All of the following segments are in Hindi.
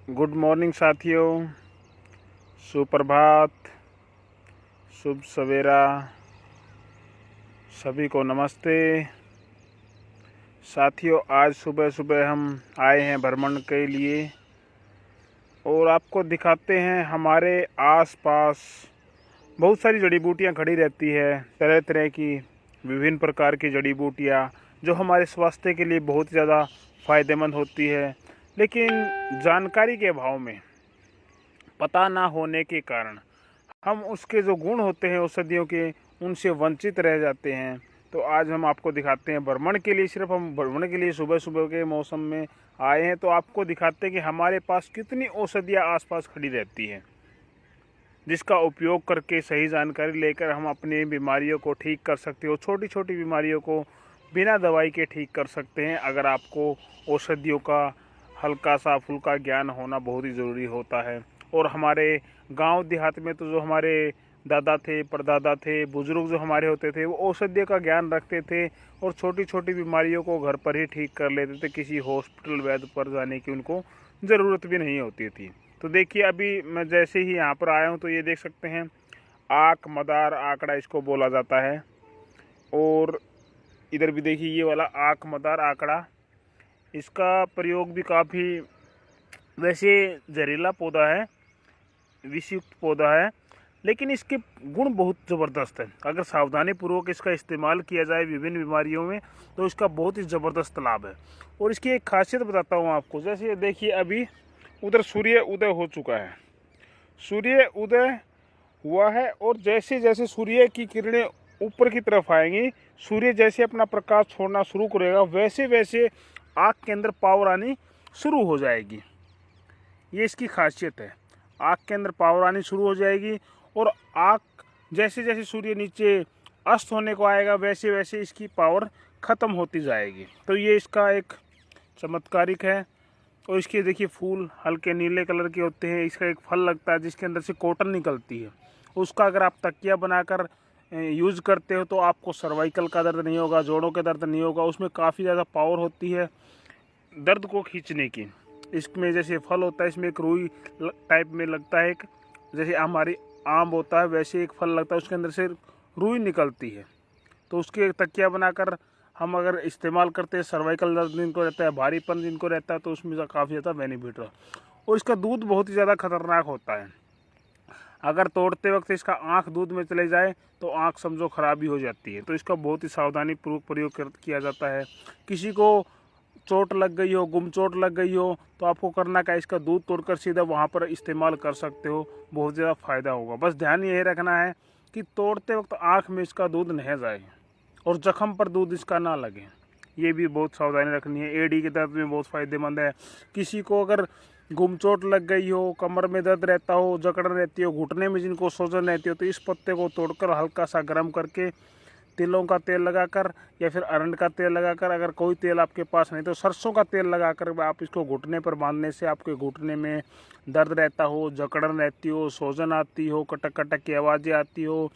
गुड मॉर्निंग साथियों, सुप्रभात, शुभ सवेरा, सभी को नमस्ते। साथियों, आज सुबह सुबह हम आए हैं भ्रमण के लिए और आपको दिखाते हैं हमारे आसपास बहुत सारी जड़ी बूटियां खड़ी रहती है। तरह तरह की विभिन्न प्रकार की जड़ी बूटियां जो हमारे स्वास्थ्य के लिए बहुत ज़्यादा फ़ायदेमंद होती है, लेकिन जानकारी के अभाव में, पता ना होने के कारण हम उसके जो गुण होते हैं औषधियों के, उनसे वंचित रह जाते हैं। तो आज हम आपको दिखाते हैं भ्रमण के लिए, सिर्फ हम भ्रमण के लिए सुबह सुबह के मौसम में आए हैं, तो आपको दिखाते हैं कि हमारे पास कितनी औषधियाँ आसपास खड़ी रहती हैं, जिसका उपयोग करके सही जानकारी लेकर हम अपनी बीमारियों को ठीक कर सकते हो। छोटी छोटी बीमारियों को बिना दवाई के ठीक कर सकते हैं। अगर आपको औषधियों का हल्का सा फुल्का ज्ञान होना बहुत ही ज़रूरी होता है। और हमारे गांव देहात में तो जो हमारे दादा थे, परदादा थे, बुजुर्ग जो हमारे होते थे, वो औषधि का ज्ञान रखते थे और छोटी छोटी बीमारियों को घर पर ही ठीक कर लेते थे। किसी हॉस्पिटल वैद्य पर जाने की उनको ज़रूरत भी नहीं होती थी। तो देखिए, अभी मैं जैसे ही यहाँ पर आया हूँ तो ये देख सकते हैं, आक मदार आंकड़ा इसको बोला जाता है। और इधर भी देखिए, ये वाला आक मदार आंकड़ा, इसका प्रयोग भी काफ़ी, वैसे जहरीला पौधा है, विषयुक्त पौधा है, लेकिन इसके गुण बहुत ज़बरदस्त है। अगर सावधानी पूर्वक इसका इस्तेमाल किया जाए विभिन्न बीमारियों में, तो इसका बहुत ही ज़बरदस्त लाभ है। और इसकी एक खासियत बताता हूँ आपको। जैसे देखिए, अभी उधर सूर्य उदय हो चुका है, सूर्य उदय हुआ है, और जैसे जैसे सूर्य की किरणें ऊपर की तरफ आएंगी, सूर्य जैसे अपना प्रकाश छोड़ना शुरू करेगा, वैसे वैसे आँख के अंदर पावर आनी शुरू हो जाएगी। ये इसकी खासियत है। आँख के अंदर पावर आनी शुरू हो जाएगी, और आँख जैसे जैसे सूर्य नीचे अस्त होने को आएगा, वैसे वैसे इसकी पावर ख़त्म होती जाएगी। तो ये इसका एक चमत्कारिक है। और इसके देखिए, फूल हल्के नीले कलर के होते हैं। इसका एक फल लगता है जिसके अंदर से कॉटन निकलती है। उसका अगर आप तकिया बनाकर यूज़ करते हो, तो आपको सर्वाइकल का दर्द नहीं होगा, जोड़ों का दर्द नहीं होगा। उसमें काफ़ी ज़्यादा पावर होती है दर्द को खींचने की। इसमें जैसे फल होता है, इसमें एक रुई टाइप में लगता है, एक जैसे हमारी आम होता है वैसे एक फल लगता है, उसके अंदर से रुई निकलती है। तो उसके एक तकिया बनाकर हम अगर इस्तेमाल करते हैं, सर्वाइकल दर्द जिनको रहता है, भारीपन जिनको रहता है, तो उसमें काफ़ी ज़्यादा बेनिफिट है। और इसका दूध बहुत ही ज़्यादा खतरनाक होता है। अगर तोड़ते वक्त इसका आँख दूध में चले जाए तो आँख समझो खराबी हो जाती है। तो इसका बहुत ही सावधानी पूर्वक प्रयोग किया जाता है। किसी को चोट लग गई हो, गुम चोट लग गई हो, तो आपको करना क्या, इसका दूध तोड़कर सीधा वहाँ पर इस्तेमाल कर सकते हो, बहुत ज़्यादा फ़ायदा होगा। बस ध्यान ये रखना है कि तोड़ते वक्त आँख में इसका दूध नहीं जाए और जख्म पर दूध इसका ना लगे। ये भी बहुत सावधानी रखनी है। एड़ी के दर्द में बहुत फ़ायदेमंद है। किसी को अगर गुम चोट लग गई हो, कमर में दर्द रहता हो, जकड़न रहती हो, घुटने में जिनको सूजन रहती हो, तो इस पत्ते को तोड़कर हल्का सा गर्म करके तिलों का तेल लगाकर या फिर अरंड का तेल लगाकर, अगर कोई तेल आपके पास नहीं तो सरसों का तेल लगाकर आप इसको घुटने पर बांधने से आपके घुटने में दर्द रहता हो, जकड़न रहती हो, सूजन आती हो, कटक कटक की आवाज़ें आती हो,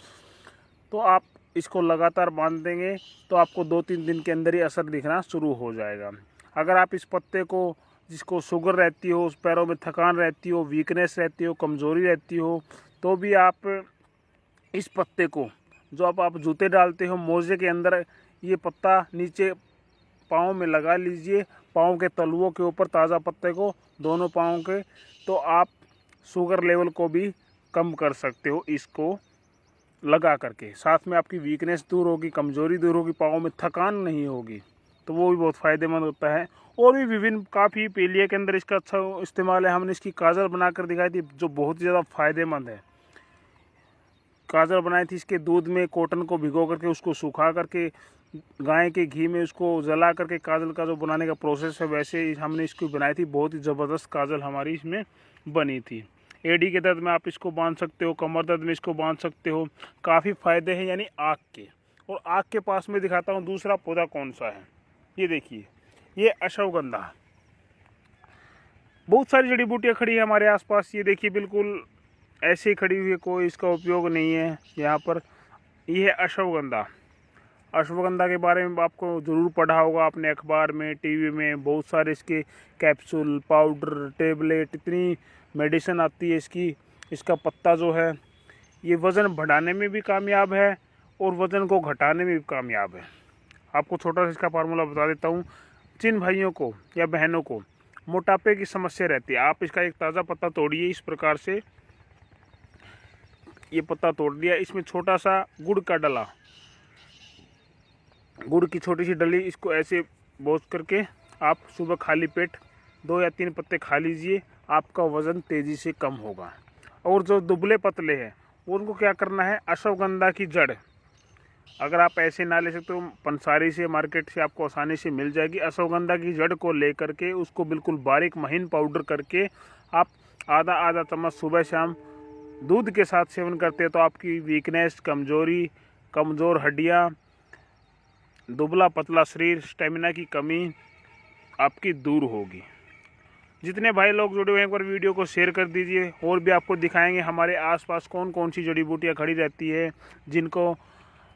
तो आप इसको लगातार बांध देंगे तो आपको 2-3 दिन के अंदर ही असर दिखना शुरू हो जाएगा। अगर आप इस पत्ते को, जिसको शुगर रहती हो, उस पैरों में थकान रहती हो, वीकनेस रहती हो, कमज़ोरी रहती हो, तो भी आप इस पत्ते को, जो आप जूते डालते हो मोजे के अंदर, ये पत्ता नीचे पाँव में लगा लीजिए, पाँव के तलुओं के ऊपर ताज़ा पत्ते को, दोनों पाँव के, तो आप शुगर लेवल को भी कम कर सकते हो इसको लगा करके। साथ में आपकी वीकनेस दूर होगी, कमज़ोरी दूर होगी, पाँव में थकान नहीं होगी, तो वो भी बहुत फ़ायदेमंद होता है। और भी विभिन्न काफ़ी पीलिया के अंदर इसका अच्छा इस्तेमाल है। हमने इसकी काजल बनाकर दिखाई थी, जो बहुत ही ज़्यादा फ़ायदेमंद है। काजल बनाई थी, इसके दूध में कॉटन को भिगो करके उसको सुखा करके गाय के घी में उसको जला करके काजल का जो बनाने का प्रोसेस है, वैसे हमने इसको बनाई थी। बहुत ही ज़बरदस्त काजल हमारी इसमें बनी थी। एडी के दर्द में आप इसको बांध सकते हो, कमर दर्द में इसको बांध सकते हो। काफ़ी फ़ायदे हैं यानी आँख के। और आँख के पास में दिखाता हूँ दूसरा पौधा कौन सा है। ये देखिए, ये अश्वगंधा। बहुत सारी जड़ी बूटियाँ खड़ी है हमारे आसपास। ये देखिए, बिल्कुल ऐसे ही खड़ी हुई है, कोई इसका उपयोग नहीं है यहाँ पर। यह है अश्वगंधा। अश्वगंधा के बारे में आपको ज़रूर पढ़ा होगा आपने, अखबार में, टीवी में, बहुत सारे इसके कैप्सूल, पाउडर, टेबलेट, इतनी मेडिसिन आती है इसकी। इसका पत्ता जो है ये वज़न बढ़ाने में भी कामयाब है और वज़न को घटाने में भी कामयाब है। आपको छोटा सा इसका फार्मूला बता देता हूँ। जिन भाइयों को या बहनों को मोटापे की समस्या रहती है, आप इसका एक ताज़ा पत्ता तोड़िए। इस प्रकार से ये पत्ता तोड़ लिया, इसमें छोटा सा गुड़ का डला, गुड़ की छोटी सी डली, इसको ऐसे बोझ करके आप सुबह खाली पेट 2 या 3 पत्ते खा लीजिए। आपका वज़न तेज़ी से कम होगा। और जो दुबले पतले हैं उनको क्या करना है, अश्वगंधा की जड़, अगर आप ऐसे ना ले सकते तो पंसारी से, मार्केट से आपको आसानी से मिल जाएगी। अश्वगंधा की जड़ को ले करके उसको बिल्कुल बारीक महीन पाउडर करके आप आधा आधा चम्मच सुबह शाम दूध के साथ सेवन करते हैं तो आपकी वीकनेस, कमजोरी, कमज़ोर हड्डियाँ, दुबला पतला शरीर, स्टेमिना की कमी आपकी दूर होगी। जितने भाई लोग जुड़े हुए हैं एक बार वीडियो को शेयर कर दीजिए। और भी आपको दिखाएंगे हमारे आसपास कौन कौन सी जड़ी बूटियाँ खड़ी रहती है जिनको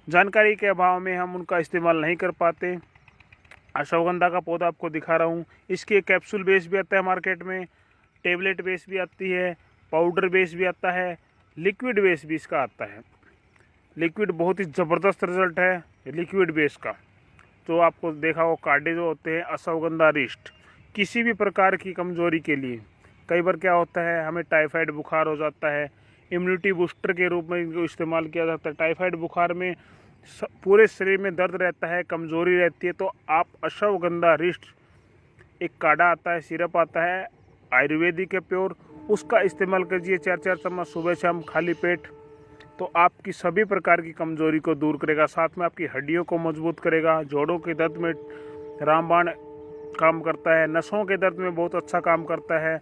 जानकारी के अभाव में हम उनका इस्तेमाल नहीं कर पाते। अश्वगंधा का पौधा आपको दिखा रहा हूँ। इसके कैप्सूल बेस भी आता है मार्केट में, टेबलेट बेस भी आती है, पाउडर बेस भी आता है, लिक्विड बेस भी इसका आता है। लिक्विड बहुत ही ज़बरदस्त रिजल्ट है लिक्विड बेस का। तो आपको देखा वो काढ़े जो होते हैं अश्वगंधा रिस्ट, किसी भी प्रकार की कमजोरी के लिए, कई बार क्या होता है हमें टाइफाइड बुखार हो जाता है, इम्यूनिटी बूस्टर के रूप में इनको इस्तेमाल किया जाता है। टाइफाइड बुखार में पूरे शरीर में दर्द रहता है, कमजोरी रहती है, तो आप अश्वगंधा रिस्ट, एक काढ़ा आता है, सिरप आता है आयुर्वेदिक है प्योर, उसका इस्तेमाल कीजिए 4-4 चम्मच सुबह शाम खाली पेट। तो आपकी सभी प्रकार की कमजोरी को दूर करेगा, साथ में आपकी हड्डियों को मजबूत करेगा। जोड़ों के दर्द में रामबाण काम करता है, नसों के दर्द में बहुत अच्छा काम करता है।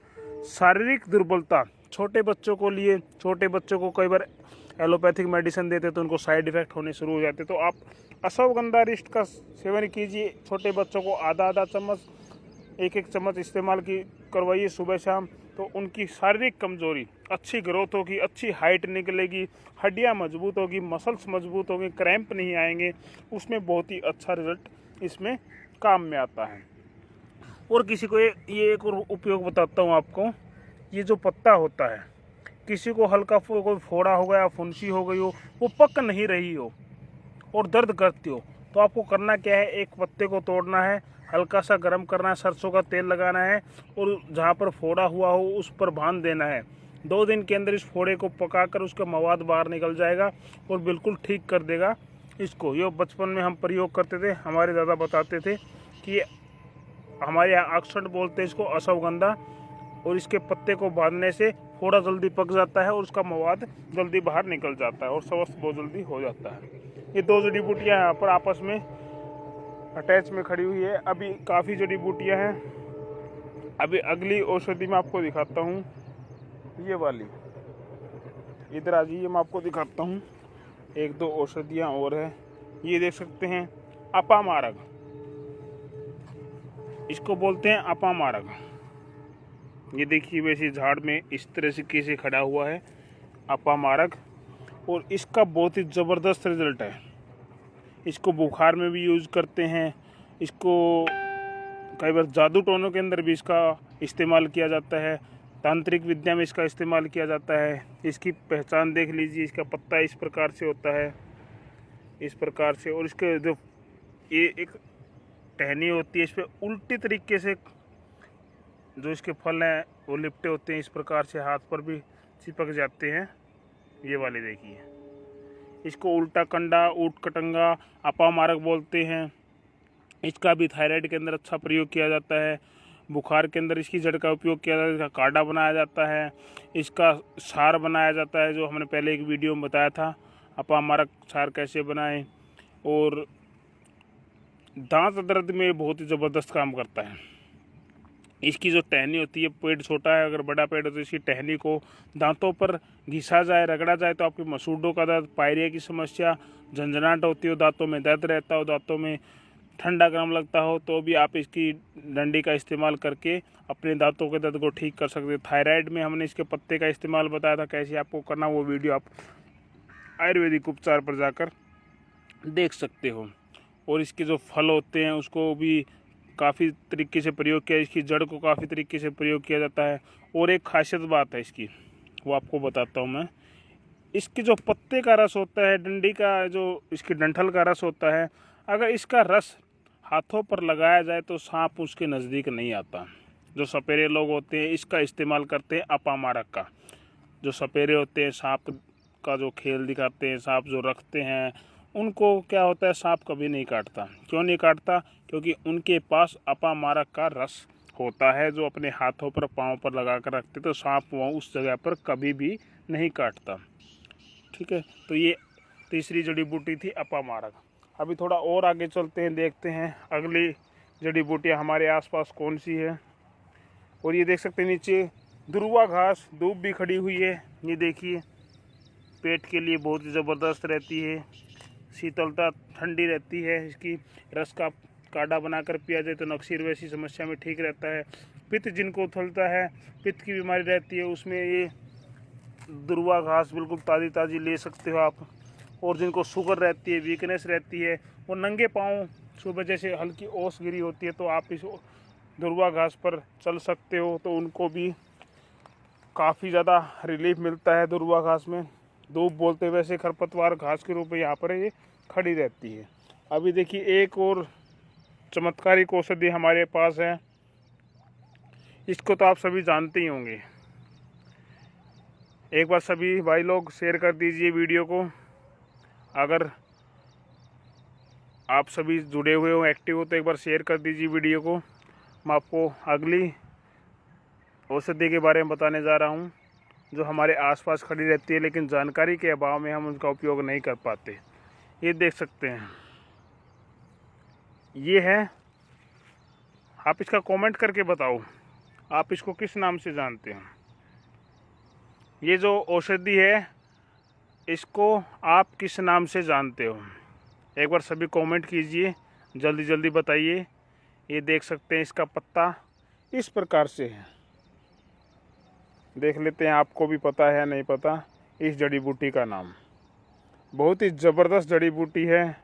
शारीरिक दुर्बलता, छोटे बच्चों को लिए, छोटे बच्चों को कई बार एलोपैथिक मेडिसिन देते तो उनको साइड इफ़ेक्ट होने शुरू हो जाते, तो आप अश्वगंधा रिस्ट का सेवन कीजिए। छोटे बच्चों को आधा आधा चम्मच, 1-1 चम्मच इस्तेमाल करवाइए सुबह शाम, तो उनकी शारीरिक कमजोरी, अच्छी ग्रोथ होगी, अच्छी हाइट निकलेगी, हड्डियां मजबूत होगी, मसल्स मजबूत होंगे, क्रैम्प नहीं आएंगे। उसमें बहुत ही अच्छा रिजल्ट इसमें काम में आता है। और किसी को ये एक और उपयोग बताता हूँ आपको। ये जो पत्ता होता है, किसी को हल्का कोई फोड़ा हो गया, फुंसी हो गई हो, वो पक नहीं रही हो और दर्द करती हो, तो आपको करना क्या है, एक पत्ते को तोड़ना है, हल्का सा गर्म करना है, सरसों का तेल लगाना है और जहाँ पर फोड़ा हुआ हो उस पर बांध देना है। 2 दिन के अंदर इस फोड़े को पकाकर उसका मवाद बाहर निकल जाएगा और बिल्कुल ठीक कर देगा इसको। ये बचपन में हम प्रयोग करते थे, हमारे दादा बताते थे कि हमारे यहाँ अक्सर बोलते हैं इसको अश्वगंधा, और इसके पत्ते को बांधने से फोड़ा जल्दी पक जाता है और उसका मवाद जल्दी बाहर निकल जाता है और स्वस्थ बहुत जल्दी हो जाता है। ये 2 जड़ी बूटियाँ यहाँ पर आपस में अटैच में खड़ी हुई है। अभी काफ़ी जड़ी बूटियाँ हैं। अभी अगली औषधि मैं आपको दिखाता हूँ, ये वाली, इधर आ जाइए, मैं आपको दिखाता हूँ। 1-2 औषधियाँ और है, ये देख सकते हैं, अपामारक, इसको बोलते हैं अपामारक। ये देखिए वैसे झाड़ में इस तरह से कैसे खड़ा हुआ है अपामारक, और इसका बहुत ही ज़बरदस्त रिजल्ट है। इसको बुखार में भी यूज़ करते हैं, इसको कई बार जादू टोनों के अंदर भी इसका इस्तेमाल किया जाता है, तांत्रिक विद्या में इसका इस्तेमाल किया जाता है। इसकी पहचान देख लीजिए, इसका पत्ता इस प्रकार से होता है, इस प्रकार से, और इसके जो ये एक टहनी होती है, इस पर उल्टी तरीके से जो इसके फल हैं वो लिपटे होते हैं, इस प्रकार से हाथ पर भी चिपक जाते हैं। ये वाले देखिए, इसको उल्टा कंडा, ऊट कटंगा, अपामारक बोलते हैं। इसका भी थायराइड के अंदर अच्छा प्रयोग किया जाता है, बुखार के अंदर इसकी जड़ का उपयोग किया जाता है, इसका काढ़ा बनाया जाता है, इसका सार बनाया जाता है, जो हमने पहले एक वीडियो में बताया था अपामारक सार कैसे बनाएं। और दांत दर्द में बहुत ही ज़बरदस्त काम करता है। इसकी जो टहनी होती है, पेट छोटा है, अगर बड़ा पेट हो तो इसकी टहनी को दांतों पर घिसा जाए, रगड़ा जाए, तो आपके मसूड़ों का दर्द, पायरिया की समस्या, झंझनाहट होती हो, दांतों में दर्द रहता हो, दांतों में ठंडा गर्म लगता हो, तो भी आप इसकी डंडी का इस्तेमाल करके अपने दांतों के दर्द को ठीक कर सकते हैं। थायराइड में हमने इसके पत्ते का इस्तेमाल बताया था कैसे आपको करना, वो वीडियो आप आयुर्वेदिक उपचार पर जाकर देख सकते हो। और इसके जो फल होते हैं उसको भी काफ़ी तरीके से प्रयोग किया, इसकी जड़ को काफ़ी तरीके से प्रयोग किया जाता है। और एक खासियत बात है इसकी, वो आपको बताता हूँ मैं। इसके जो पत्ते का रस होता है, डंडी का जो इसकी डंठल का रस होता है, अगर इसका रस हाथों पर लगाया जाए तो सांप उसके नज़दीक नहीं आता। जो सपेरे लोग होते हैं इसका इस्तेमाल करते हैं अपामारक का। जो सपेरे होते हैं सांप का जो खेल दिखाते हैं, सांप जो रखते हैं, उनको क्या होता है, सांप कभी नहीं काटता। क्यों नहीं काटता? क्योंकि उनके पास अपामारक का रस होता है जो अपने हाथों पर पाँव पर लगा कर रखते, तो सांप वहाँ उस जगह पर कभी भी नहीं काटता। ठीक है, तो ये तीसरी जड़ी बूटी थी अपामारक। अभी थोड़ा और आगे चलते हैं, देखते हैं अगली जड़ी बूटियाँ हमारे आसपास कौन सी है। और ये देख सकते हैं नीचे दुर्वा घास दूब भी खड़ी हुई है। ये देखिए, पेट के लिए बहुत ही ज़बरदस्त रहती है, शीतलता ठंडी रहती है। इसकी रस का काढ़ा बनाकर पिया जाए तो नक्सीर वैसी समस्या में ठीक रहता है। पित्त जिनको उथलता है, पित्त की बीमारी रहती है, उसमें ये दुर्वा घास बिल्कुल ताज़ी ताज़ी ले सकते हो आप। और जिनको शुगर रहती है, वीकनेस रहती है, वो नंगे पाँव सुबह जैसे हल्की ओस गिरी होती है तो आप इस दुर्वा घास पर चल सकते हो, तो उनको भी काफ़ी ज़्यादा रिलीफ मिलता है दुर्वा घास में। दूब बोलते वैसे खरपतवार घास के रूप में यहाँ पर ये खड़ी रहती है। अभी देखिए एक और चमत्कारिक औषधि हमारे पास है, इसको तो आप सभी जानते ही होंगे। एक बार सभी भाई लोग शेयर कर दीजिए वीडियो को। अगर आप सभी जुड़े हुए हो, एक्टिव हो, तो एक बार शेयर कर दीजिए वीडियो को। मैं आपको अगली औषधि के बारे में बताने जा रहा हूँ जो हमारे आसपास खड़ी रहती है, लेकिन जानकारी के अभाव में हम उनका उपयोग नहीं कर पाते। ये देख सकते हैं, ये है। आप इसका कमेंट करके बताओ आप इसको किस नाम से जानते हो। ये जो औषधि है इसको आप किस नाम से जानते हो, एक बार सभी कमेंट कीजिए, जल्दी जल्दी बताइए। ये देख सकते हैं इसका पत्ता इस प्रकार से है। देख लेते हैं आपको भी पता है या नहीं पता इस जड़ी बूटी का नाम। बहुत ही ज़बरदस्त जड़ी बूटी है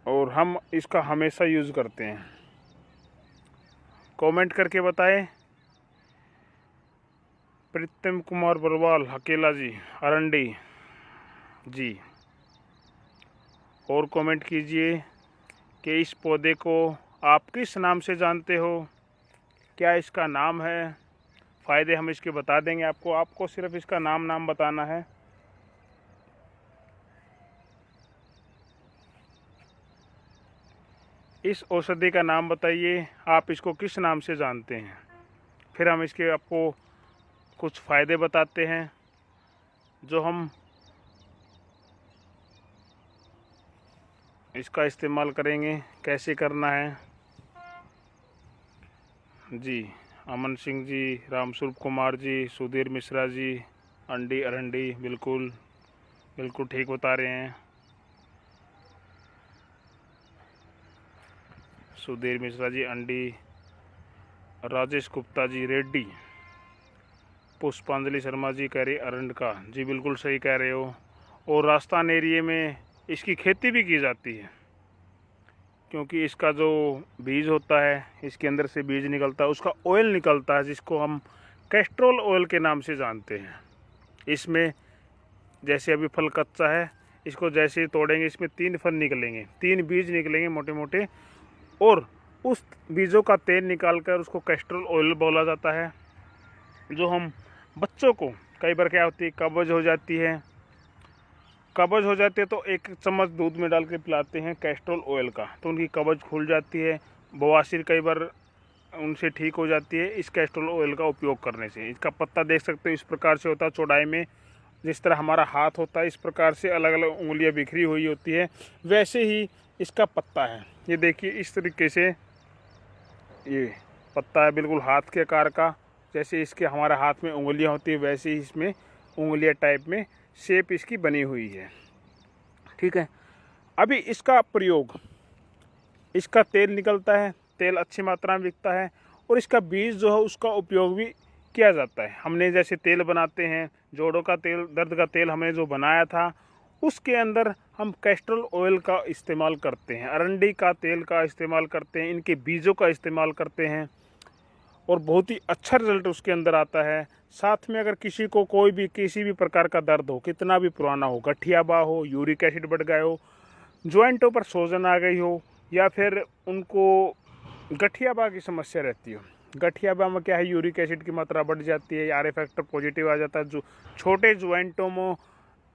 और हम इसका हमेशा यूज़ करते हैं। कमेंट करके बताएं। प्रीतम कुमार बरवाल हकेला जी, अरंडी जी। और कमेंट कीजिए कि इस पौधे को आप किस नाम से जानते हो, क्या इसका नाम है। फ़ायदे हम इसके बता देंगे आपको, आपको सिर्फ इसका नाम बताना है। इस औषधि का नाम बताइए, आप इसको किस नाम से जानते हैं। फिर हम इसके आपको कुछ फ़ायदे बताते हैं जो हम इसका इस्तेमाल करेंगे, कैसे करना है जी। अमन सिंह जी, रामस्वरूप कुमार जी, सुधीर मिश्रा जी, अंडी अरंडी, बिल्कुल ठीक बता रहे हैं। सुधीर मिश्रा जी अंडी, राजेश गुप्ता जी रेड्डी, पुष्पांजलि शर्मा जी कह रहे अरंड का, जी बिल्कुल सही कह रहे हो। और राजस्थान एरिए में इसकी खेती भी की जाती है, क्योंकि इसका जो बीज होता है, इसके अंदर से बीज निकलता है, उसका ऑयल निकलता है जिसको हम कैस्ट्रोल ऑयल के नाम से जानते हैं। इसमें जैसे अभी फल कच्चा है, इसको जैसे ही तोड़ेंगे इसमें 3 फल निकलेंगे, 3 बीज निकलेंगे मोटे मोटे, और उस बीजों का तेल निकालकर उसको कैस्ट्रोल ऑयल बोला जाता है। जो हम बच्चों को कई बार क्या होती है, कब्ज हो जाती है तो 1 चम्मच दूध में डाल के पिलाते हैं कैस्ट्रोल ऑयल का, तो उनकी कब्ज खुल जाती है। बवासीर कई बार उनसे ठीक हो जाती है इस कैस्ट्रोल ऑयल का उपयोग करने से। इसका पत्ता देख सकते हो इस प्रकार से होता है, चौड़ाई में जिस तरह हमारा हाथ होता है इस प्रकार से अलग अलग उंगलियां बिखरी हुई होती है, वैसे ही इसका पत्ता है। ये देखिए इस तरीके से ये पत्ता है, बिल्कुल हाथ के आकार का। जैसे इसके हमारे हाथ में उंगलियां होती है वैसे ही इसमें उंगलियां टाइप में शेप इसकी बनी हुई है। ठीक है, अभी इसका प्रयोग, इसका तेल निकलता है, तेल अच्छी मात्रा में बिकता है, और इसका बीज जो है उसका उपयोग भी किया जाता है। हमने जैसे तेल बनाते हैं, जोड़ों का तेल, दर्द का तेल हमने जो बनाया था, उसके अंदर हम कैस्ट्रोल ऑयल का इस्तेमाल करते हैं, अरंडी का तेल का इस्तेमाल करते हैं, इनके बीजों का इस्तेमाल करते हैं और बहुत ही अच्छा रिजल्ट उसके अंदर आता है। साथ में अगर किसी को कोई भी किसी भी प्रकार का दर्द हो, कितना भी पुराना हो, गठियाबा हो, यूरिक एसिड बढ़ गया हो, जॉइंटों पर सोजन आ गई हो, या फिर उनको गठियाबा की समस्या रहती हो। गठियाबा में क्या है, यूरिक एसिड की मात्रा बढ़ जाती है, आर फैक्टर पॉजिटिव आ जाता है। जो छोटे जॉइंटों में,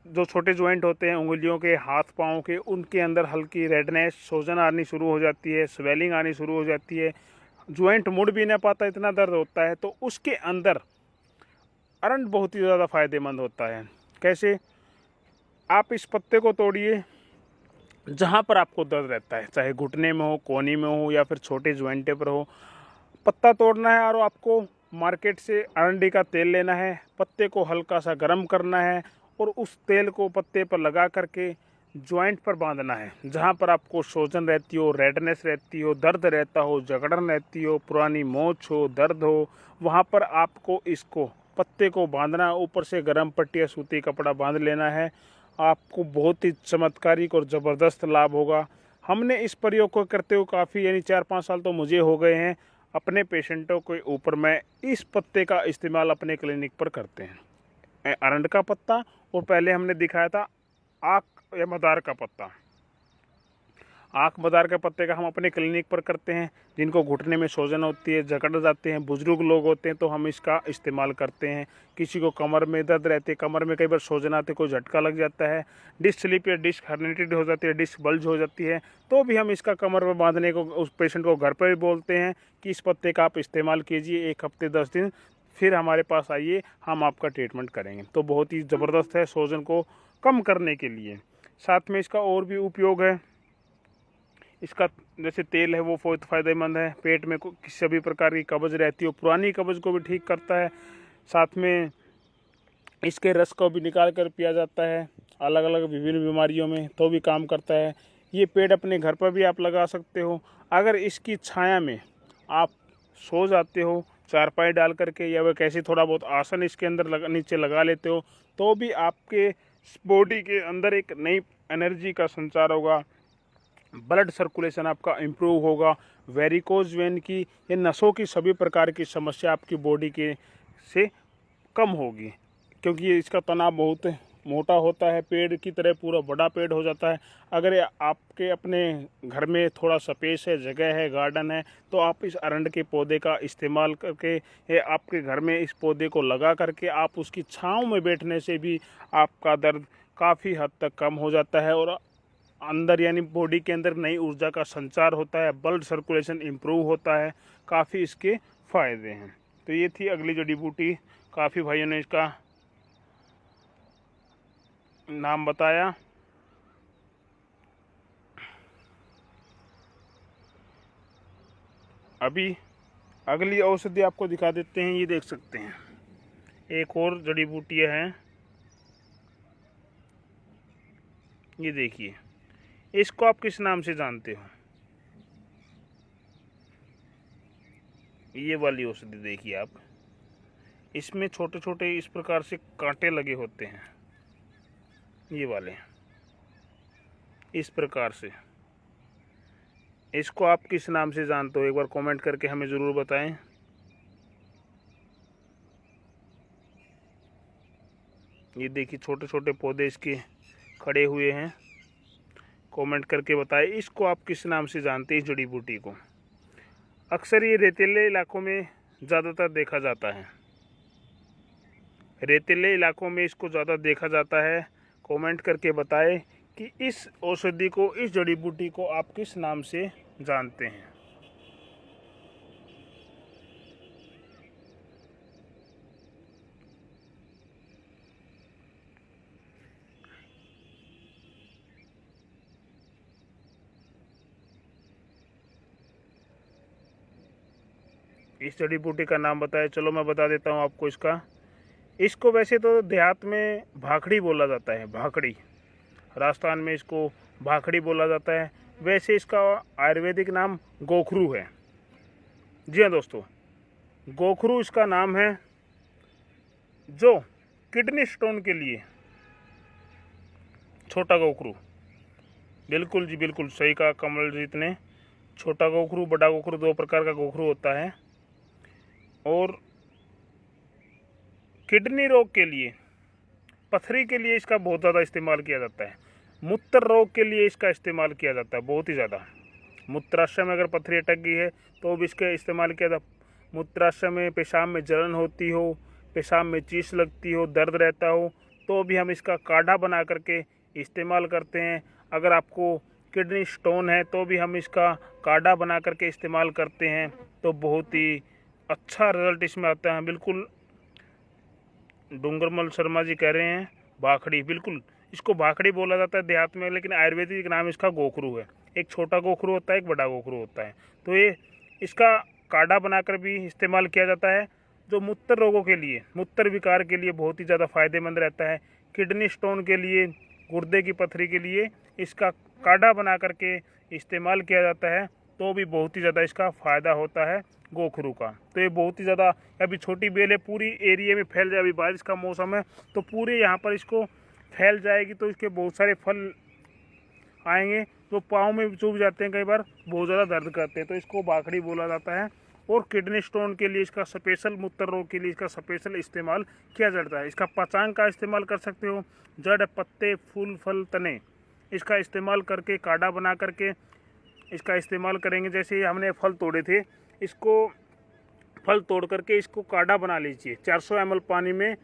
जो छोटे जॉइंट होते हैं उंगलियों के, हाथ पाँव के, उनके अंदर हल्की रेडनेस, सोजन आनी शुरू हो जाती है, स्वेलिंग आनी शुरू हो जाती है, जॉइंट मुड़ भी नहीं पाता, इतना दर्द होता है। तो उसके अंदर अरंड बहुत ही ज़्यादा फायदेमंद होता है। कैसे? आप इस पत्ते को तोड़िए, जहाँ पर आपको दर्द रहता है, चाहे घुटने में हो, कोहनी में हो, या फिर छोटे जॉइंटे पर हो, पत्ता तोड़ना है और आपको मार्केट से अरंडी का तेल लेना है। पत्ते को हल्का सा गर्म करना है और उस तेल को पत्ते पर लगा करके जॉइंट पर बांधना है। जहाँ पर आपको सूजन रहती हो, रेडनेस रहती हो, दर्द रहता हो, जकड़न रहती हो, पुरानी मोच हो, दर्द हो, वहाँ पर आपको इसको पत्ते को बांधना है। ऊपर से गर्म पट्टी या सूती कपड़ा बांध लेना है। आपको बहुत ही चमत्कारिक और ज़बरदस्त लाभ होगा। हमने इस प्रयोग को करते हुए काफ़ी, यानी 4-5 साल तो मुझे हो गए हैं। अपने पेशेंटों के ऊपर मैं इस पत्ते का इस्तेमाल अपने क्लिनिक पर करते हैं। अरंड का पत्ता, और पहले हमने दिखाया था आक या मदार का पत्ता। आँख मदार के पत्ते का हम अपने क्लिनिक पर करते हैं। जिनको घुटने में सूजन होती है, जकड़ जाते हैं, बुजुर्ग लोग होते हैं, तो हम इसका इस्तेमाल करते हैं। किसी को कमर में दर्द रहती है, कमर में कई बार सूजन आती है, कोई झटका लग जाता है, डिस्क स्लिप या डिस्क हर्निएटेड हो जाती है, डिस्क बल्ज हो जाती है, तो भी हम इसका कमर में बांधने को उस पेशेंट को घर पर भी बोलते हैं कि इस पत्ते का आप इस्तेमाल कीजिए 1 हफ्ते 10 दिन, फिर हमारे पास आइए, हम आपका ट्रीटमेंट करेंगे। तो बहुत ही ज़बरदस्त है सूजन को कम करने के लिए। साथ में इसका और भी उपयोग है। इसका जैसे तेल है वो बहुत फ़ायदेमंद है। पेट में किसी भी प्रकार की कब्ज़ रहती हो, पुरानी कब्ज़ को भी ठीक करता है। साथ में इसके रस को भी निकाल कर पिया जाता है अलग अलग विभिन्न बीमारियों में, तो भी काम करता है। ये पेड़ अपने घर पर भी आप लगा सकते हो। अगर इसकी छाया में आप सो जाते हो चारपाई डाल करके, या वह कैसे थोड़ा बहुत आसन इसके अंदर नीचे लगा लेते हो, तो भी आपके बॉडी के अंदर एक नई एनर्जी का संचार होगा, ब्लड सर्कुलेशन आपका इम्प्रूव होगा, वेरिकोज वेन की या नसों की सभी प्रकार की समस्या आपकी बॉडी के से कम होगी। क्योंकि ये इसका तना बहुत मोटा होता है, पेड़ की तरह पूरा बड़ा पेड़ हो जाता है। अगर आपके अपने घर में थोड़ा स्पेस है, जगह है, गार्डन है, तो आप इस अरंड के पौधे का इस्तेमाल करके, या आपके घर में इस पौधे को लगा करके आप उसकी छांव में बैठने से भी आपका दर्द काफ़ी हद तक कम हो जाता है, और अंदर यानी बॉडी के अंदर नई ऊर्जा का संचार होता है, ब्लड सर्कुलेशन इम्प्रूव होता है। काफ़ी इसके फ़ायदे हैं। तो ये थी अगली जड़ी बूटी। काफ़ी भाइयों ने इसका नाम बताया। अभी अगली औषधि आपको दिखा देते हैं। ये देख सकते हैं, एक और जड़ी बूटी है। ये देखिए, इसको आप किस नाम से जानते हो? ये वाली औषधि देखिए आप, इसमें छोटे छोटे इस प्रकार से कांटे लगे होते हैं, ये वाले इस प्रकार से। इसको आप किस नाम से जानते हो? एक बार कमेंट करके हमें ज़रूर बताएं। ये देखिए छोटे छोटे पौधे इसके खड़े हुए हैं। कमेंट करके बताएं इसको आप किस नाम से जानते हैं इस जड़ी बूटी को। अक्सर ये रेतीले इलाकों में ज़्यादातर देखा जाता है, रेतीले इलाकों में इसको ज़्यादा देखा जाता है। कमेंट करके बताएं कि इस औषधि को, इस जड़ी बूटी को आप किस नाम से जानते हैं। इस जड़ी बूटी का नाम बताया, चलो मैं बता देता हूँ आपको इसका। इसको वैसे तो देहात में भाखड़ी बोला जाता है, भाखड़ी, राजस्थान में इसको भाखड़ी बोला जाता है। वैसे इसका आयुर्वेदिक नाम गोखरू है। जी हाँ दोस्तों, गोखरू इसका नाम है, जो किडनी स्टोन के लिए छोटा गोखरू, बिल्कुल जी बिल्कुल सही कहा कमल जीत ने। छोटा गोखरू बड़ा गोखरू दो प्रकार का गोखरू होता है। और किडनी रोग के लिए, पथरी के लिए इसका बहुत ज़्यादा इस्तेमाल किया जाता है। मूत्र रोग के लिए इसका इस्तेमाल किया जाता है बहुत ही ज़्यादा। मूत्राशय में अगर पथरी अटक गई है तो भी इसका इस्तेमाल किया जाता है। मूत्राशय में पेशाब में जलन होती हो, पेशाब में चीस लगती हो, दर्द रहता हो, तो भी हम इसका काढ़ा बना करके इस्तेमाल करते हैं। अगर आपको किडनी स्टोन है तो भी हम इसका काढ़ा बना करके इस्तेमाल करते हैं, तो बहुत ही अच्छा रिजल्ट इसमें आता है। बिल्कुल डूंगरमल शर्मा जी कह रहे हैं भाखड़ी, बिल्कुल इसको भाखड़ी बोला जाता है देहात में, लेकिन आयुर्वेदिक नाम इसका गोखरू है। एक छोटा गोखरू होता है, एक बड़ा गोखरू होता है। तो ये इसका काढ़ा बनाकर भी इस्तेमाल किया जाता है, जो मूत्र रोगों के लिए, मूत्र विकार के लिए बहुत ही ज़्यादा फायदेमंद रहता है। किडनी स्टोन के लिए, गुर्दे की पथरी के लिए इसका काढ़ा बना करके इस्तेमाल किया जाता है, तो भी बहुत ही ज़्यादा इसका फ़ायदा होता है गोखरू का। तो ये बहुत ही ज़्यादा, अभी छोटी बेल है, पूरी एरिया में फैल जाए। अभी बारिश का मौसम है तो पूरे यहाँ पर इसको फैल जाएगी, तो इसके बहुत सारे फल आएंगे तो पाँव में चुभ जाते हैं, कई बार बहुत ज़्यादा दर्द करते हैं, तो इसको भाखड़ी बोला जाता है। और किडनी स्टोन के लिए इसका स्पेशल, मूत्र रोग के लिए इसका स्पेशल इस्तेमाल किया जाता है। इसका पचांग का इस्तेमाल कर सकते हो, जड़ पत्ते फूल फल तने इसका इस्तेमाल करके काढ़ा बना करके इसका इस्तेमाल करेंगे। जैसे हमने फल तोड़े थे, इसको फल तोड़ करके इसको काढ़ा बना लीजिए। 400 ml पानी में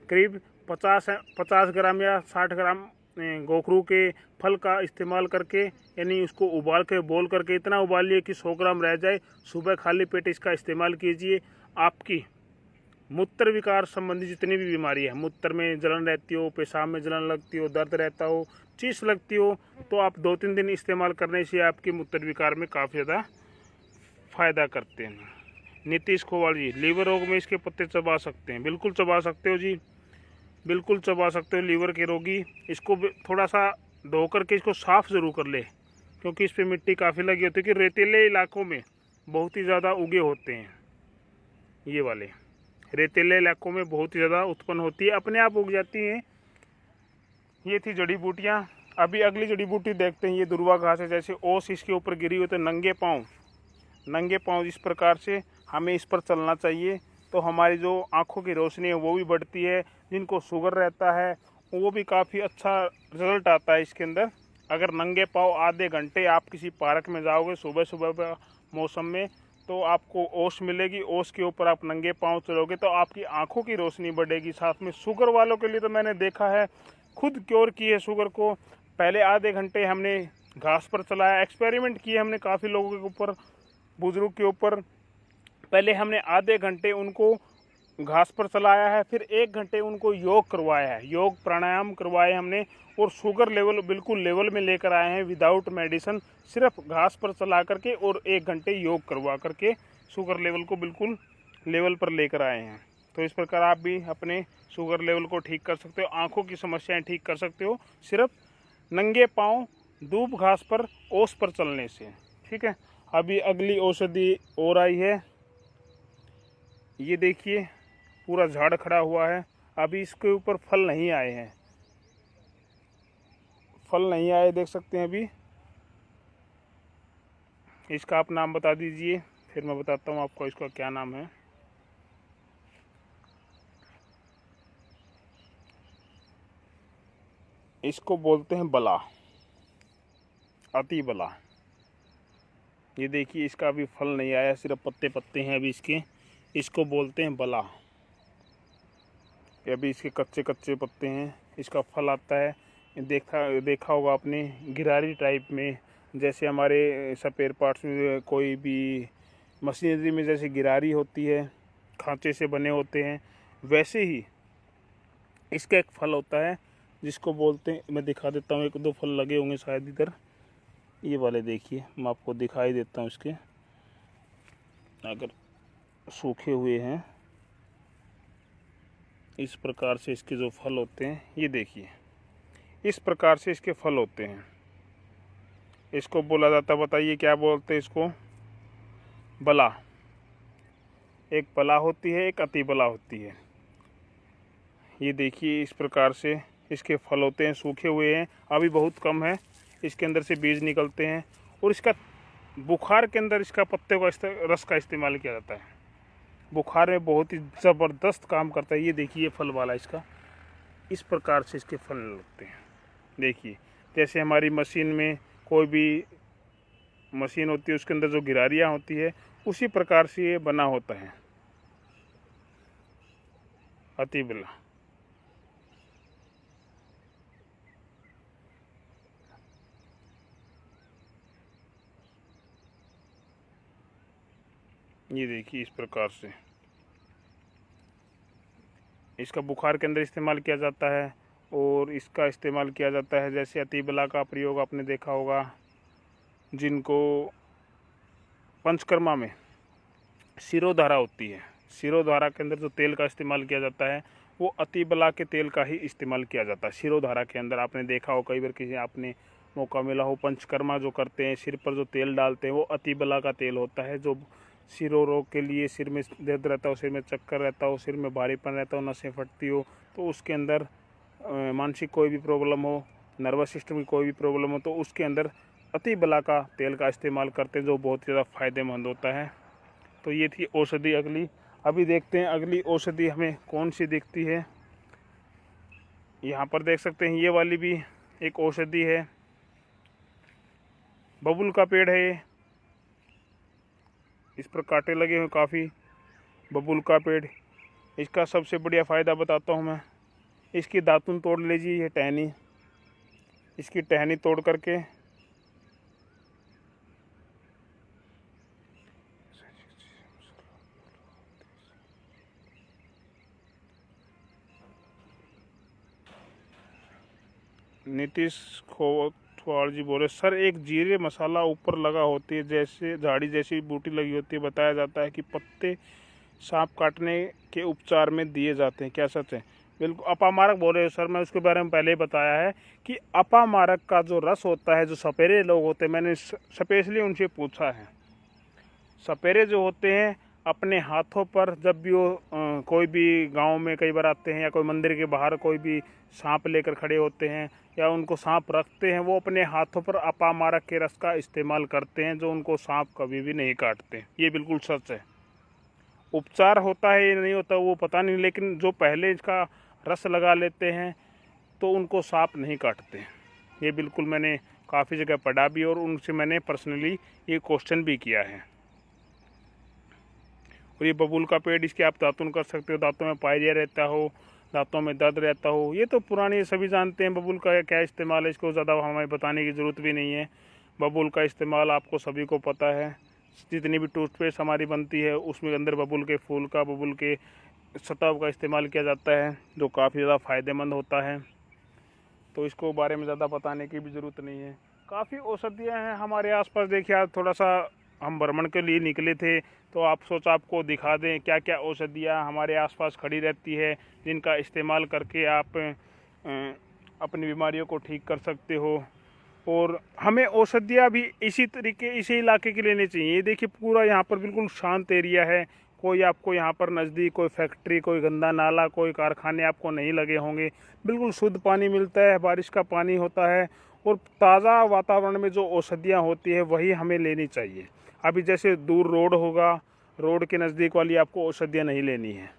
करीब 50 ग्राम या 60 ग्राम गोखरू के फल का इस्तेमाल करके, यानी उसको उबाल के बोल करके इतना उबालिए कि 100 ग्राम रह जाए। सुबह खाली पेट इसका इस्तेमाल कीजिए। आपकी मूत्र विकार संबंधी जितनी भी बीमारी है, मूत्र में जलन रहती हो, पेशाब में जलन लगती हो, दर्द रहता हो, चीस लगती हो, तो आप 2-3 दिन इस्तेमाल करने से आपके मूत्र विकार में काफ़ी ज़्यादा फ़ायदा करते हैं। नीतीश खोवाल जी, लीवर रोग में इसके पत्ते चबा सकते हैं, बिल्कुल चबा सकते हो जी, बिल्कुल चबा सकते हो। लीवर के रोगी इसको थोड़ा सा धो करके इसको साफ़ ज़रूर कर ले, क्योंकि इस पर मिट्टी काफ़ी लगी होती है, कि रेतीले इलाकों में बहुत ही ज़्यादा उगे होते हैं। ये वाले रेतीले इलाकों में बहुत ही ज़्यादा उत्पन्न होती है, अपने आप उग जाती हैं। ये थी जड़ी बूटियाँ। अभी अगली जड़ी बूटी देखते हैं। ये दुर्वा घास है, जैसे ओस इसके ऊपर गिरी हुई, तो नंगे पाँव इस प्रकार से हमें इस पर चलना चाहिए, तो हमारी जो आँखों की रोशनी है वो भी बढ़ती है। जिनको शुगर रहता है वो भी काफ़ी अच्छा रिजल्ट आता है इसके अंदर। अगर नंगे पाँव आधे घंटे आप किसी पार्क में जाओगे सुबह सुबह मौसम में, तो आपको ओस मिलेगी। ओस के ऊपर आप नंगे पाँव चलोगे तो आपकी आंखों की रोशनी बढ़ेगी। साथ में शुगर वालों के लिए तो मैंने देखा है, खुद क्योर की है शुगर को। पहले आधे घंटे हमने घास पर चलाया, एक्सपेरिमेंट किए हमने काफ़ी लोगों के ऊपर, बुजुर्ग के ऊपर। पहले हमने आधे घंटे उनको घास पर चलाया है, फिर 1 घंटे उनको योग करवाया है, योग प्राणायाम करवाए हमने, और शुगर लेवल बिल्कुल लेवल में लेकर आए हैं विदाउट मेडिसिन, सिर्फ घास पर चला करके और 1 घंटे योग करवा करके शुगर लेवल को बिल्कुल लेवल पर लेकर आए हैं। तो इस प्रकार आप भी अपने शुगर लेवल को ठीक कर सकते हो, आँखों की समस्याएं ठीक कर सकते हो, सिर्फ नंगे पाँव दूब घास पर ओस पर चलने से। ठीक है, अभी अगली औषधि और आई है। ये देखिए पूरा झाड़ खड़ा हुआ है, अभी इसके ऊपर फल नहीं आए हैं, फल नहीं आए, देख सकते हैं। अभी इसका आप नाम बता दीजिए, फिर मैं बताता हूँ आपको इसका क्या नाम है। इसको बोलते हैं बला, अति बला। ये देखिए इसका अभी फल नहीं आया, सिर्फ पत्ते पत्ते हैं अभी इसके। इसको बोलते हैं बला। अभी इसके कच्चे कच्चे पत्ते हैं, इसका फल आता है। देखा होगा आपने गिरारी टाइप में, जैसे हमारे स्पेयर पार्ट्स में कोई भी मशीनरी में जैसे गिरारी होती है, खांचे से बने होते हैं, वैसे ही इसका एक फल होता है जिसको बोलते हैं, मैं दिखा देता हूँ, 1-2 फल लगे होंगे शायद इधर, ये वाले देखिए, मैं आपको दिखाई देता हूँ। इसके अगर सूखे हुए हैं इस प्रकार से इसके जो फल होते हैं, ये देखिए इस प्रकार से इसके फल होते हैं। इसको बोला जाता है, बताइए क्या बोलते हैं इसको? बला। एक बला होती है, एक अति बला होती है। ये देखिए इस प्रकार से इसके फल होते हैं, सूखे हुए हैं, अभी बहुत कम है। इसके अंदर से बीज निकलते हैं और इसका बुखार के अंदर इसका पत्ते का रस का इस्तेमाल किया जाता है। बुखार में बहुत ही ज़बरदस्त काम करता है। ये देखिए फल वाला इसका, इस प्रकार से इसके फल लगते हैं। देखिए जैसे हमारी मशीन में कोई भी मशीन होती है उसके अंदर जो गिरारियाँ होती है, उसी प्रकार से ये बना होता है अतीबला। ये देखिए इस प्रकार से इसका बुखार के अंदर इस्तेमाल किया जाता है। और इसका इस्तेमाल किया जाता है, जैसे अतीबला का प्रयोग आपने देखा होगा, जिनको पंचकर्मा में शिरोधारा होती है, शिरोधारा के अंदर जो तेल का इस्तेमाल किया जाता है वो अतीबला के तेल का ही इस्तेमाल किया जाता है। शिरोधारा के अंदर आपने देखा हो, कई बार किसी आपने मौका मिला हो, पंचकर्मा जो करते हैं सिर पर जो तेल डालते हैं वो अतीबला का तेल होता है, जो सिरो रोग के लिए, सिर में दर्द रहता हो, सिर में चक्कर रहता हो, सिर में भारीपन रहता हो, नसें फटती हो, तो उसके अंदर मानसिक कोई भी प्रॉब्लम हो, नर्वस सिस्टम की कोई भी प्रॉब्लम हो, तो उसके अंदर अतीबला का तेल का इस्तेमाल करते हैं, जो बहुत ज़्यादा फ़ायदेमंद होता है। तो ये थी औषधि अगली। अभी देखते हैं अगली औषधि हमें कौन सी दिखती है। यहाँ पर देख सकते हैं ये वाली भी एक औषधि है, बबूल का पेड़ है ये। इस पर कांटे लगे हुए काफ़ी, बबूल का पेड़। इसका सबसे बढ़िया फ़ायदा बताता हूँ मैं। इसकी दातुन तोड़ लीजिए, ये टहनी, इसकी टहनी तोड़ करके नीतीश खोटवाल जी बोले, सर एक जीरे मसाला ऊपर लगा होती है, जैसे झाड़ी जैसी बूटी लगी होती है, बताया जाता है कि पत्ते सांप काटने के उपचार में दिए जाते हैं, क्या सच है? बिल्कुल अपामारक बोल रहे हो सर, मैं उसके बारे में पहले ही बताया है कि अपामारक का जो रस होता है, जो सपेरे लोग होते हैं, मैंने स्पेशली उनसे पूछा है। सपेरे जो होते हैं अपने हाथों पर, जब भी वो कोई भी गांव में कई बार आते हैं या कोई मंदिर के बाहर कोई भी सांप लेकर खड़े होते हैं या उनको सांप रखते हैं, वो अपने हाथों पर अपामारक के रस का इस्तेमाल करते हैं, जो उनको सांप कभी भी नहीं काटते। ये बिल्कुल सच है। उपचार होता है या नहीं होता वो पता नहीं, लेकिन जो पहले इसका रस लगा लेते हैं तो उनको सांप नहीं काटते। ये बिल्कुल मैंने काफ़ी जगह पढ़ा भी और उनसे मैंने पर्सनली ये क्वेश्चन भी किया है। और ये बबूल का पेड़, इसके आप दातुन कर सकते हो, दांतों में पायरिया रहता हो, दांतों में दर्द रहता हो, ये तो पुराने सभी जानते हैं बबूल का क्या इस्तेमाल है, इसको ज़्यादा हमें बताने की ज़रूरत भी नहीं है। बबूल का इस्तेमाल आपको सभी को पता है। जितनी भी टूथपेस्ट हमारी बनती है उसमें अंदर बबूल के फूल का, बबूल के सतह का इस्तेमाल किया जाता है, जो काफ़ी ज़्यादा फ़ायदेमंद होता है। तो इसको बारे में ज़्यादा बताने की भी ज़रूरत नहीं है। काफ़ी औषधियाँ हैं हमारे आसपास। देखिए आज थोड़ा सा हम भ्रमण के लिए निकले थे, तो आप सोचा आपको दिखा दें क्या क्या औषधियाँ हमारे आसपास खड़ी रहती है, जिनका इस्तेमाल करके आप अपनी बीमारियों को ठीक कर सकते हो। और हमें औषधियाँ भी इसी तरीके, इसी इलाके की लेनी चाहिए। ये देखिए पूरा यहाँ पर बिल्कुल शांत एरिया है, कोई आपको यहाँ पर नज़दीक कोई फैक्ट्री, कोई गंदा नाला, कोई कारखाने आपको नहीं लगे होंगे। बिल्कुल शुद्ध पानी मिलता है, बारिश का पानी होता है और ताज़ा वातावरण में जो औषधियाँ होती है वही हमें लेनी चाहिए। अभी जैसे दूर रोड होगा, रोड के नज़दीक वाली आपको औषधियाँ नहीं लेनी है।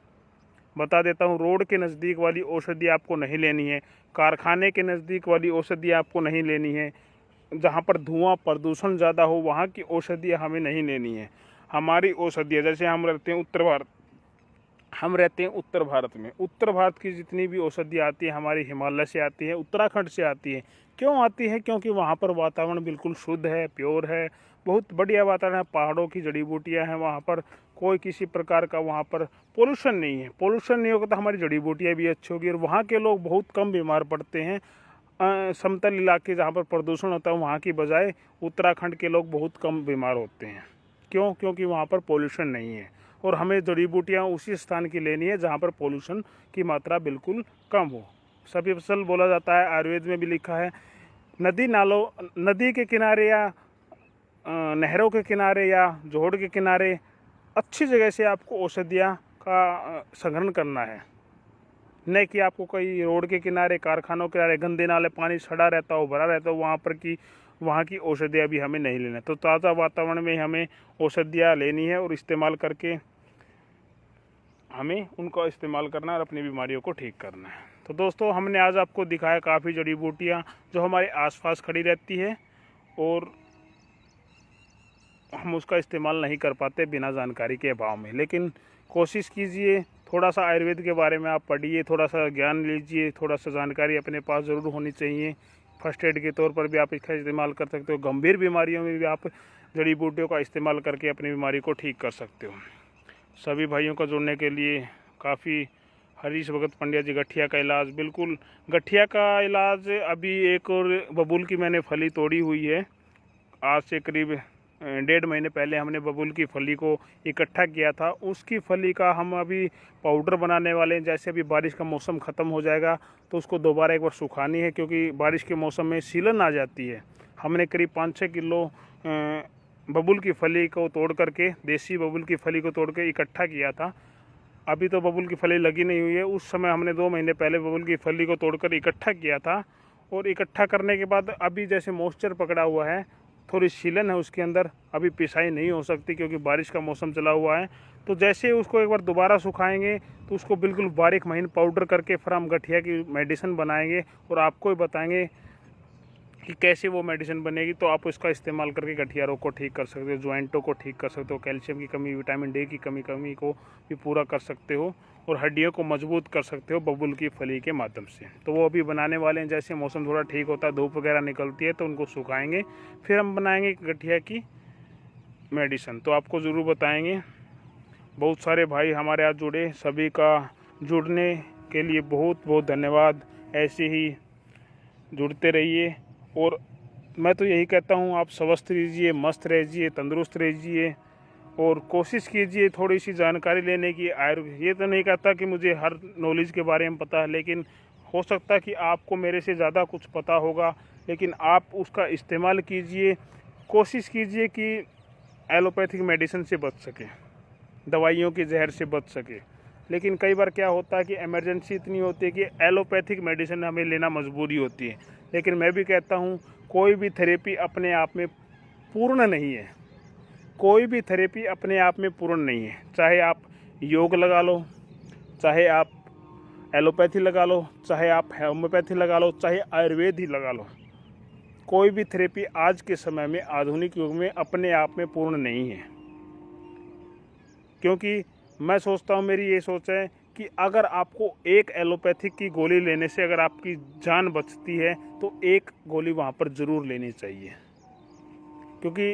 बता देता हूँ, रोड के नज़दीक वाली औषधि आपको नहीं लेनी है, कारखाने के नज़दीक वाली औषधि आपको नहीं लेनी है, जहाँ पर धुआं प्रदूषण ज़्यादा हो वहाँ की औषधियाँ हमें नहीं लेनी है। हमारी औषधियाँ, जैसे हम रहते हैं उत्तर भारत में, उत्तर भारत की जितनी भी औषधियाँ आती है हमारी हिमालय से आती है, उत्तराखंड से आती है। क्यों आती है? क्योंकि वहाँ पर वातावरण बिल्कुल शुद्ध है, प्योर है, बहुत बढ़िया वातावरण है, पहाड़ों की जड़ी बूटियाँ हैं वहाँ पर, कोई किसी प्रकार का वहाँ पर पोल्यूशन नहीं है। पोल्यूशन नहीं होगा तो हमारी जड़ी बूटियाँ भी अच्छी होगी और वहाँ के लोग बहुत कम बीमार पड़ते हैं। समतल इलाके जहाँ पर प्रदूषण होता है वहाँ की बजाय उत्तराखंड के लोग बहुत कम बीमार होते हैं। क्यों? क्योंकि वहाँ पर पोल्यूशन नहीं है। और हमें जड़ी बूटियाँ उसी स्थान की लेनी है जहाँ पर पोल्यूशन की मात्रा बिल्कुल कम हो। सभी फसल बोला जाता है, आयुर्वेद में भी लिखा है, नदी नालों, नदी के किनारे या नहरों के किनारे या जोड़ के किनारे अच्छी जगह से आपको औषधियाँ का संग्रहण करना है। न कि आपको कहीं रोड के किनारे, कारखानों के किनारे गंदे नाले पानी सड़ा रहता हो, भरा रहता हो, वहाँ की औषधियाँ भी हमें नहीं लेना। तो ताज़ा वातावरण में हमें औषधियाँ लेनी है और इस्तेमाल करके हमें उनका इस्तेमाल करना और अपनी बीमारियों को ठीक करना है। तो दोस्तों, हमने आज आपको दिखाया काफ़ी जड़ी बूटियाँ जो हमारे आसपास खड़ी रहती है और हम उसका इस्तेमाल नहीं कर पाते बिना जानकारी के अभाव में। लेकिन कोशिश कीजिए, थोड़ा सा आयुर्वेद के बारे में आप पढ़िए, थोड़ा सा ज्ञान लीजिए, थोड़ा सा जानकारी अपने पास ज़रूर होनी चाहिए। फर्स्ट एड के तौर पर भी आप इसका इस्तेमाल कर सकते हो। गंभीर बीमारियों में भी आप जड़ी बूटियों का इस्तेमाल करके अपनी बीमारी को ठीक कर सकते हो। सभी भाइयों को जुड़ने के लिए काफ़ी हरीश भगत पंड्या जी। गठिया का इलाज, बिल्कुल गठिया का इलाज अभी एक और बबूल की मैंने फली तोड़ी हुई है। आज से करीब 1.5 महीने पहले हमने बबूल की फली को इकट्ठा किया था। उसकी फली का हम अभी पाउडर बनाने वाले हैं। जैसे अभी बारिश का मौसम ख़त्म हो जाएगा तो उसको दोबारा एक बार सुखानी है, क्योंकि बारिश के मौसम में सीलन आ जाती है। हमने करीब 5-6 किलो बबूल की फली को तोड़ करके, देसी बबूल की फली को तोड़ के इकट्ठा किया था। अभी तो बबूल की फली लगी नहीं हुई है। उस समय हमने 2 महीने पहले बबूल की फली को तोड़कर इकट्ठा किया था। और इकट्ठा करने के बाद अभी जैसे मॉइस्चर पकड़ा हुआ है, थोड़ी सीलन है उसके अंदर, अभी पिसाई नहीं हो सकती क्योंकि बारिश का मौसम चला हुआ है। तो जैसे उसको एक बार दोबारा सुखाएंगे तो उसको बिल्कुल बारीक महीन पाउडर करके फिर हम गठिया की मेडिसिन बनाएंगे और आपको ही बताएंगे कि कैसे वो मेडिसिन बनेगी। तो आप उसका इस्तेमाल करके गठिया रोग को ठीक कर सकते हो, जॉइंटों को ठीक कर सकते हो, कैल्शियम की कमी, विटामिन डी की कमी को भी पूरा कर सकते हो और हड्डियों को मजबूत कर सकते हो बबूल की फली के माध्यम से। तो वो अभी बनाने वाले हैं। जैसे मौसम थोड़ा ठीक होता है, धूप वगैरह निकलती है तो उनको सुखाएंगे, फिर हम बनाएंगे गठिया की मेडिसिन। तो आपको ज़रूर बताएंगे। बहुत सारे भाई हमारे यहाँ जुड़े, सभी का जुड़ने के लिए बहुत बहुत धन्यवाद। ऐसे ही जुड़ते रहिए और मैं तो यही कहता हूँ, आप स्वस्थ रहिए, मस्त रहिए, तंदुरुस्त रहिए और कोशिश कीजिए थोड़ी सी जानकारी लेने की। ये तो नहीं कहता कि मुझे हर नॉलेज के बारे में पता है, लेकिन हो सकता है कि आपको मेरे से ज़्यादा कुछ पता होगा, लेकिन आप उसका इस्तेमाल कीजिए। कोशिश कीजिए कि एलोपैथिक मेडिसिन से बच सके, दवाइयों की जहर से बच सके। लेकिन कई बार क्या होता है कि इमरजेंसी इतनी होती है कि एलोपैथिक मेडिसिन हमें लेना मजबूरी होती है। लेकिन मैं भी कहता हूँ, कोई भी थेरेपी अपने आप में पूर्ण नहीं है। कोई भी थेरेपी अपने आप में पूर्ण नहीं है। चाहे आप योग लगा लो, चाहे आप एलोपैथी लगा लो, चाहे आप होम्योपैथी लगा लो, चाहे आयुर्वेद ही लगा लो, कोई भी थेरेपी आज के समय में, आधुनिक युग में अपने आप में पूर्ण नहीं है। क्योंकि मैं सोचता हूँ, मेरी ये सोच है कि अगर आपको एक एलोपैथिक की गोली लेने से अगर आपकी जान बचती है तो एक गोली वहाँ पर ज़रूर लेनी चाहिए। क्योंकि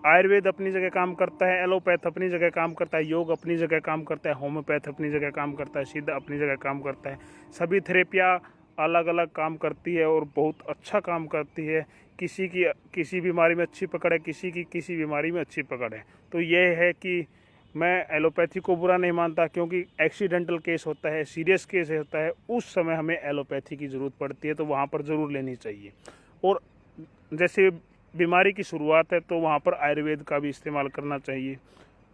आयुर्वेद अपनी जगह काम करता है, एलोपैथ अपनी जगह काम करता है, योग अपनी जगह काम करता है, होम्योपैथ अपनी जगह काम करता है, सिद्ध अपनी जगह काम करता है। सभी थेरेपियाँ अलग अलग काम करती है और बहुत अच्छा काम करती है। किसी की किसी बीमारी में अच्छी पकड़ है, किसी की किसी बीमारी में अच्छी पकड़ है। तो यह है कि मैं एलोपैथी को बुरा नहीं मानता, क्योंकि एक्सीडेंटल केस होता है, सीरियस केस होता है, उस समय हमें एलोपैथी की ज़रूरत पड़ती है, तो वहाँ पर ज़रूर लेनी चाहिए। और जैसे बीमारी की शुरुआत है तो वहाँ पर आयुर्वेद का भी इस्तेमाल करना चाहिए।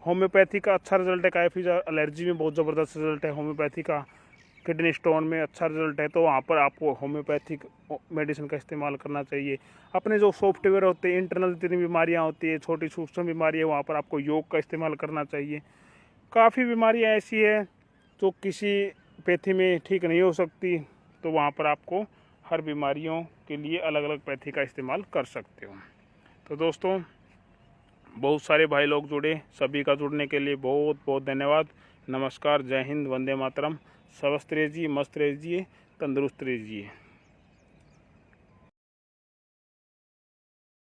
होम्योपैथी का अच्छा रिजल्ट है, काफ़ी एलर्जी में बहुत ज़बरदस्त रिजल्ट है होम्योपैथी का, किडनी स्टोन में अच्छा रिजल्ट है, तो वहाँ पर आपको होम्योपैथिक मेडिसिन का इस्तेमाल करना चाहिए। अपने जो सॉफ्टवेयर होते हैं, इंटरनल जितनी बीमारियाँ होती है, छोटी सूक्ष्म बीमारियाँ, वहाँ पर आपको योग का इस्तेमाल करना चाहिए। काफ़ी बीमारियाँ ऐसी है जो किसी पैथी में ठीक नहीं हो सकती, तो वहाँ पर आपको हर बीमारियों के लिए अलग अलग पैथी का इस्तेमाल कर सकते हो। तो दोस्तों, बहुत सारे भाई लोग जुड़े, सभी का जुड़ने के लिए बहुत बहुत धन्यवाद। नमस्कार, जय हिंद, वंदे मातरम। स्वस्थ रहिए, मस्त रहिए, तंदुरुस्त रहिए।